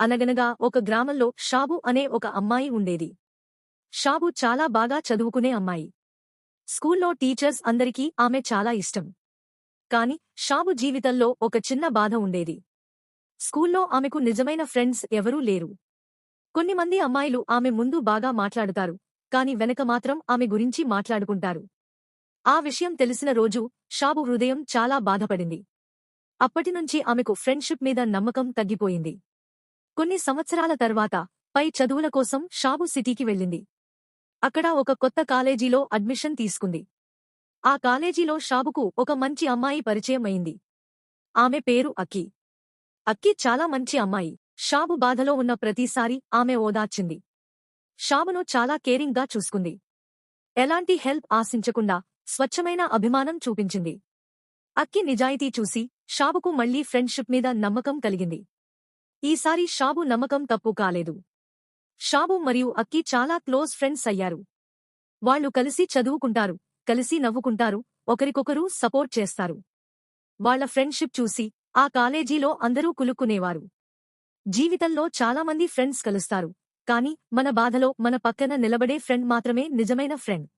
అనగనగా ఒక గ్రామంలో షాబు అనే ఒక అమ్మాయి ఉండేది. షాబు చాలా బాగా చదువుకునే అమ్మాయి. స్కూల్లో టీచర్స్ అందరికీ ఆమె చాలా ఇష్టం. కాని షాబు జీవితంలో ఒక చిన్న బాధ ఉండేది. స్కూల్లో ఆమెకు నిజమైన ఫ్రెండ్స్ ఎవరూ లేరు. కొన్నిమంది అమ్మాయిలు ఆమె ముందు బాగా మాట్లాడుతారు, కాని వెనక మాత్రం ఆమె గురించి మాట్లాడుకుంటారు. ఆ విషయం తెలిసిన రోజు షాబు హృదయం చాలా బాధపడింది. అప్పటినుంచి ఆమెకు ఫ్రెండ్షిప్ మీద నమ్మకం తగ్గిపోయింది. కొన్ని సంవత్సరాల తర్వాత పై చదువుల కోసం షాబు సిటీకి వెళ్ళింది. అక్కడ ఒక కొత్త కాలేజీలో అడ్మిషన్ తీసుకుంది. ఆ కాలేజీలో షాబుకు ఒక మంచి అమ్మాయి పరిచయం అయింది. ఆమె పేరు అక్కి. అక్కి చాలా మంచి అమ్మాయి. షాబు బాధలో ఉన్న ప్రతిసారీ ఆమె ఓదార్చింది. షాబును చాలా కేరింగ్ గా చూసుకుంది. ఎలాంటి హెల్ప్ ఆశించకుండా స్వచ్ఛమైన అభిమానం చూపించింది. అక్కి నిజాయితీ చూసి షాబుకు మళ్లీ ఫ్రెండ్షిప్ మీద నమ్మకం కలిగింది. ఈసారి షాబు నమ్మకం తప్పు కాలేదు. షాబు మరియు అక్కి చాలా క్లోజ్ ఫ్రెండ్స్ అయ్యారు. వాళ్లు కలిసి చదువుకుంటారు, కలిసి నవ్వుకుంటారు, ఒకరికొకరు సపోర్ట్ చేస్తారు. వాళ్ల ఫ్రెండ్షిప్ చూసి ఆ కాలేజీలో అందరూ కులుక్కునేవారు. జీవితంలో చాలామంది ఫ్రెండ్స్ కలుస్తారు, కాని మన బాధలో మన పక్కన నిలబడే ఫ్రెండ్ మాత్రమే నిజమైన ఫ్రెండ్.